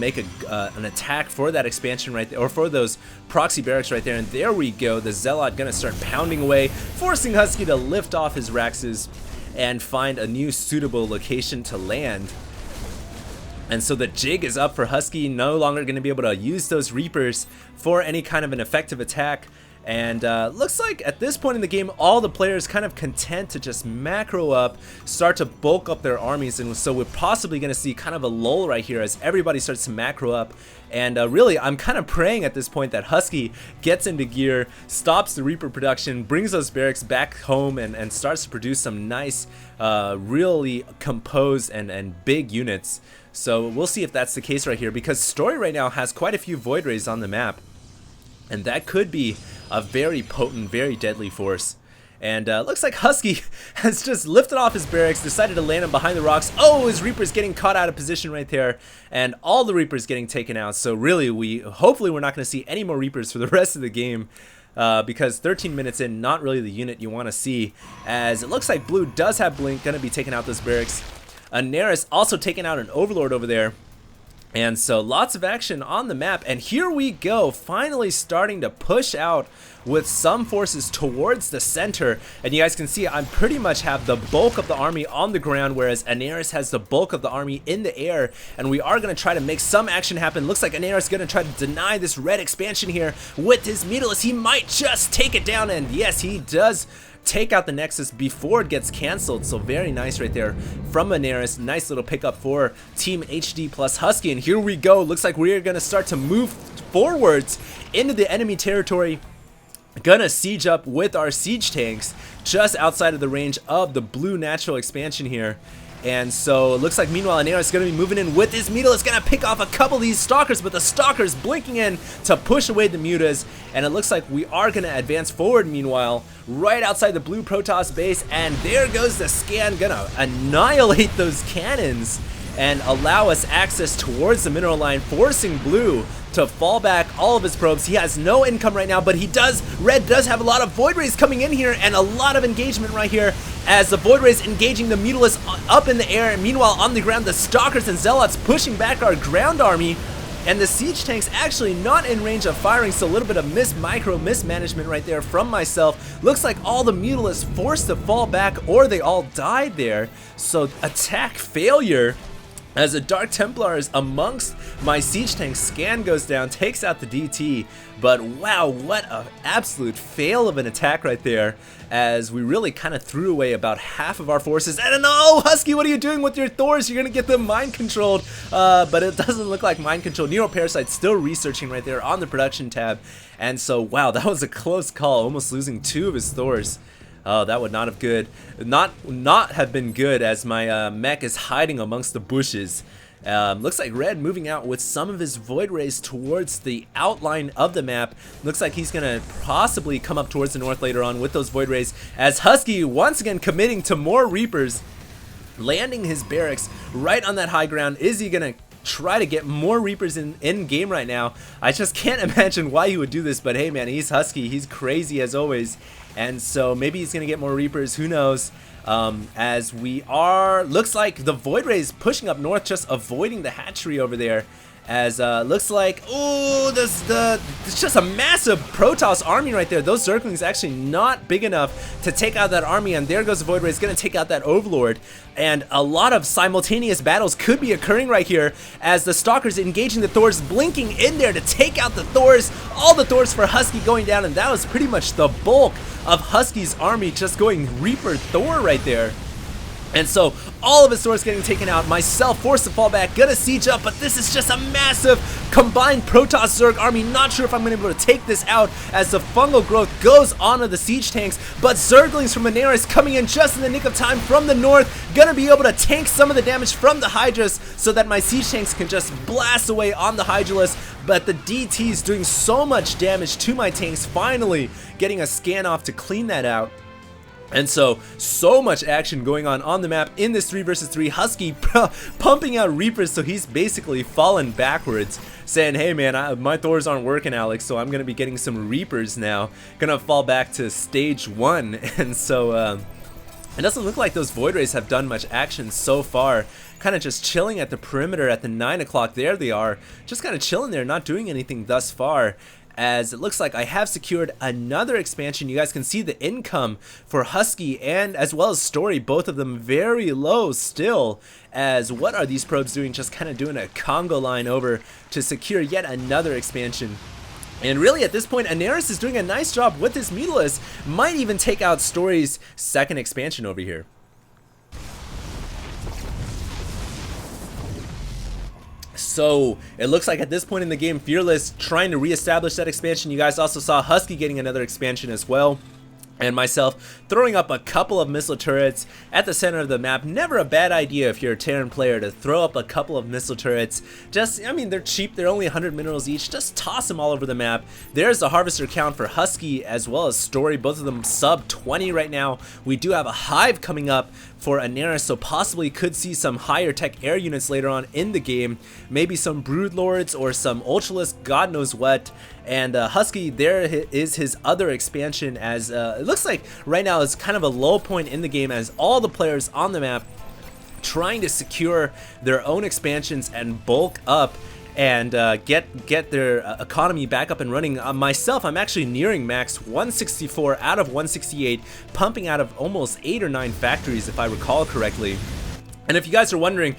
make an attack for that expansion right there, or for those proxy barracks right there, and there we go. The Zealot gonna start pounding away, forcing Husky to lift off his Raxes and find a new suitable location to land. And so the jig is up for Husky, no longer going to be able to use those Reapers for any kind of an effective attack. And looks like at this point in the game, all the players kind of content to just macro up, start to bulk up their armies. And so we're possibly going to see kind of a lull right here as everybody starts to macro up. And really, I'm kind of praying at this point that Husky gets into gear, stops the Reaper production, brings those barracks back home, and starts to produce some nice, really composed and big units. So we'll see if that's the case right here, because Story right now has quite a few Void Rays on the map. And that could be a very potent, very deadly force. And looks like Husky has just lifted off his barracks, decided to land him behind the rocks. Oh, his Reaper's getting caught out of position right there, and all the Reapers getting taken out. So really, hopefully we're not going to see any more Reapers for the rest of the game, because 13 minutes in, not really the unit you want to see, as it looks like Blue does have Blink, going to be taking out those barracks. Neris also taking out an Overlord over there. And so lots of action on the map, and here we go, finally starting to push out with some forces towards the center. And you guys can see I pretty much have the bulk of the army on the ground, whereas Anaris has the bulk of the army in the air. And we are going to try to make some action happen. Looks like Anaris is going to try to deny this red expansion here with his Mutalisk. He might just take it down, and yes, he does take out the Nexus before it gets canceled. So very nice right there from Anaris. Nice little pickup for Team HD plus Husky. And here we go. Looks like we are going to start to move forwards into the enemy territory. Gonna siege up with our siege tanks just outside of the range of the blue natural expansion here. And so it looks like meanwhile Anaris is going to be moving in with his Muta. It's going to pick off a couple of these Stalkers, but the Stalkers blinking in to push away the Mutas. And it looks like we are going to advance forward meanwhile, right outside the blue Protoss base. And there goes the scan, going to annihilate those cannons and allow us access towards the mineral line, forcing Blue to fall back all of his probes. He has no income right now, but Red does have a lot of Void Rays coming in here and a lot of engagement right here as the Void Rays engaging the Mutalisk up in the air. And meanwhile on the ground, the Stalkers and Zealots pushing back our ground army, and the siege tanks actually not in range of firing, so a little bit of micro mismanagement right there from myself. Looks like all the Mutalisks forced to fall back, or they all died there. So attack failure as the Dark Templar is amongst my siege tanks. Scan goes down, takes out the DT, but wow, what an absolute fail of an attack right there, as we really kind of threw away about half of our forces. And no, Husky, what are you doing with your Thors? You're gonna get them mind controlled, but it doesn't look like mind control. Neuroparasite's still researching right there on the production tab, and so wow, that was a close call, almost losing 2 of his Thors. Oh, that would not have been good, as my mech is hiding amongst the bushes. Looks like Red moving out with some of his Void Rays towards the outline of the map. Looks like he's gonna possibly come up towards the north later on with those Void Rays, as Husky once again committing to more Reapers, landing his barracks right on that high ground. Is he gonna try to get more Reapers in game right now? I just can't imagine why he would do this, but hey man, he's Husky, he's crazy as always. And so maybe he's gonna get more Reapers, who knows. As we are, looks like the Void Rays pushing up north, just avoiding the hatchery over there. As looks like, oh, it's just a massive Protoss army right there. Those Zerglings actually not big enough to take out that army, and there goes the Void Ray. It's gonna take out that Overlord, and a lot of simultaneous battles could be occurring right here as the Stalkers engaging the Thors, blinking in there to take out the Thors. All the Thors for Husky going down, and that was pretty much the bulk of Husky's army, just going Reaper Thor right there. And so all of his Thors getting taken out, myself forced to fall back, gonna siege up, but this is just a massive combined Protoss Zerg army. Not sure if I'm gonna be able to take this out as the fungal growth goes onto the siege tanks, but Zerglings from Anaris coming in just in the nick of time from the north, gonna be able to tank some of the damage from the Hydras so that my siege tanks can just blast away on the Hydralisk. But the DT is doing so much damage to my tanks, finally getting a scan off to clean that out. And so much action going on the map in this 3 versus 3. Husky pumping out Reapers, so he's basically fallen backwards, saying, hey man, my Thors aren't working, Alex, so I'm gonna be getting some Reapers now. Gonna fall back to stage 1. And so It doesn't look like those Void Rays have done much action so far. Kind of just chilling at the perimeter at the 9 o'clock. There they are. Just kind of chilling there, not doing anything thus far. As it looks like I have secured another expansion. You guys can see the income for Husky and as well as Story, both of them very low still. As what are these probes doing? Just kind of doing a Congo line over to secure yet another expansion. And really at this point, Anaris is doing a nice job with this Mutalisk. Might even take out Story's second expansion over here. So it looks like at this point in the game, Fearless trying to reestablish that expansion. You guys also saw Husky getting another expansion as well. And myself throwing up a couple of missile turrets at the center of the map. Never a bad idea if you're a Terran player to throw up a couple of missile turrets. Just, I mean, they're cheap. They're only 100 minerals each. Just toss them all over the map. There's the harvester count for Husky as well as Story. Both of them sub 20 right now. We do have a Hive coming up for Anaris, so possibly could see some higher tech air units later on in the game. Maybe some Broodlords or some Ultralisk, God knows what. And Husky, there is his other expansion, as it looks like right now is kind of a low point in the game as all the players on the map trying to secure their own expansions and bulk up and get their economy back up and running. Myself, I'm actually nearing max 164 out of 168, pumping out of almost 8 or 9 factories if I recall correctly. And if you guys are wondering,